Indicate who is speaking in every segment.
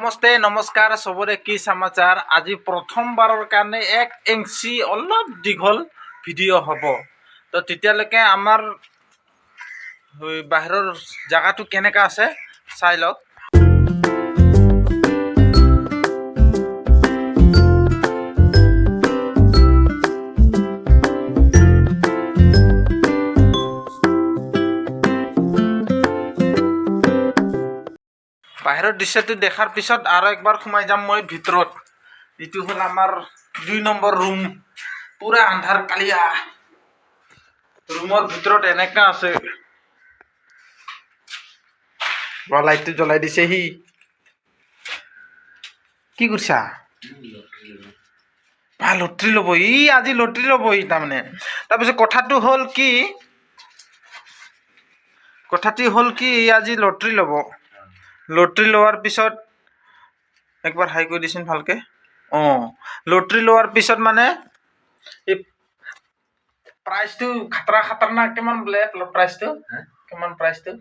Speaker 1: নমস্তে নমস্কাৰ সবৰে কি সমাচাৰ। আজি প্ৰথমবাৰৰ কাৰণে 1 ইঞ্চি অলপ দীঘল ভিডিঅ' হ'ব। তো তেতিয়ালৈকে আমাৰ বাহিৰৰ জায়গাটো কেনেকা আছে চাই লওক। বাহিৰৰ দৃশ্যটো দেখাৰ পিছত আৰু একবাৰ সোমাই যাম মই ভিতৰত। এইটো হ'ল আমাৰ 2 নম্বৰ ৰুম। পুৰা আন্ধাৰ কালিয়া। ৰুমৰ ভিতৰত এনেকা আছে। লাইটটো জ্বলাই দিছে সি। কি কৰিছা? লটৰি ল'ব আজি লটৰি ল'ব তাৰমানে। তাৰপিছত কথাটো হ'ল কি আজি লটৰি ল'ব। লটৰি লোৱাৰ পিছত একবাৰ হাই কৰি দিছোন ভালকে। লটৰি লোৱাৰ পিছত মানে এই প্ৰাইচটো খাতৰা কিমান বোলে প্ৰাইচটো? কিমান প্ৰাইচটো?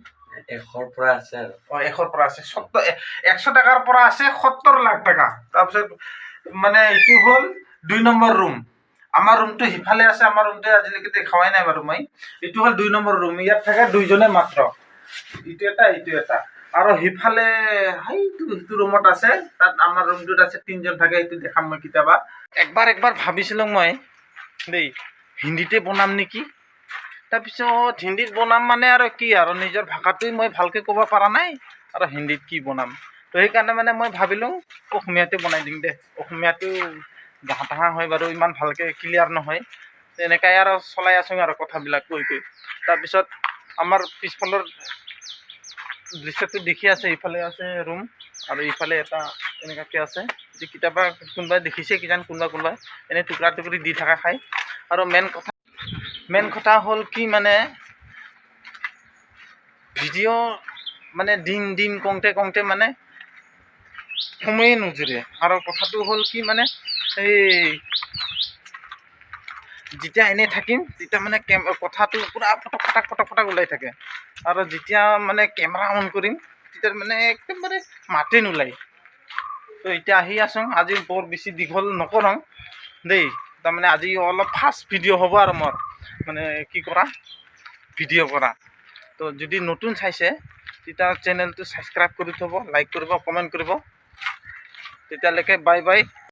Speaker 2: 100 পৰা আছে আৰু
Speaker 1: 100 পৰা আছে। 100 টকাৰ পৰা আছে 70 লাখ টকা। তাৰপিছত মানে এইটো হ'ল 2 নম্বৰ ৰুম। আমাৰ ৰুমটো সিফালে আছে। আমাৰ ৰুমটো আজিলৈকে দেখাৱাই নাই বাৰু মই। এইটো হ'ল 2 নম্বৰ ৰুম। ইয়াত থাকে 2জনে মাত্ৰ। এইটো এটা আৰু সিফালে সেইটো ৰুমত আছে। তাত আমাৰ ৰুমটোত আছে 3জন থাকে। এইটো দেখাম মই কেতিয়াবা। একবাৰ ভাবিছিলোঁ মই দেই হিন্দীতে বনাম নেকি। তাৰপিছত হিন্দীত বনাম মানে আৰু কি আৰু নিজৰ ভাষাটোৱে মই ভালকৈ ক'ব পৰা নাই আৰু হিন্দীত কি বনাম। তো সেইকাৰণে মানে মই ভাবিলোঁ অসমীয়াতে বনাই দিম দে। অসমীয়াটো জাহা তাহা হয় বাৰু, ইমান ভালকৈ ক্লিয়াৰ নহয়। তেনেকাই আৰু চলাই আছোঁ আৰু কথাবিলাক কৈ। তাৰপিছত আমাৰ পিছফালৰ দৃশ্যটো দেখি আছে। ইফালে আছে ৰুম আৰু ইফালে এটা এনেকুৱাকৈ আছে। যে কেতিয়াবা কোনোবাই দেখিছে কিজান কোনোবাই এনেই টুকুৰা টুকুৰি দি থকা খায়। আৰু মেইন কথা হ'ল কি মানে ভিডিঅ' মানে দিন কওঁতে মানে সময়ে নোজোৰে। আৰু কথাটো হ'ল কি মানে এই যেতিয়া এনেই থাকিম তেতিয়া মানে কথাটো পূৰা পটক ওলাই থাকে। আৰু যেতিয়া মানে কেমেৰা অন কৰিম তেতিয়া মানে একেবাৰে মাতে নোলায়। তো এতিয়া আহি আছোঁ। আজি বৰ বেছি দীঘল নকৰোঁ দেই। তাৰমানে আজি অলপ ফাষ্ট ভিডিঅ' হ'ব আৰু মোৰ মানে ভিডিঅ' কৰা। তো যদি নতুন চাইছে তেতিয়া চেনেলটো ছাবস্ক্ৰাইব কৰি থ'ব, লাইক কৰিব, কমেণ্ট কৰিব। তেতিয়ালৈকে বাই বাই।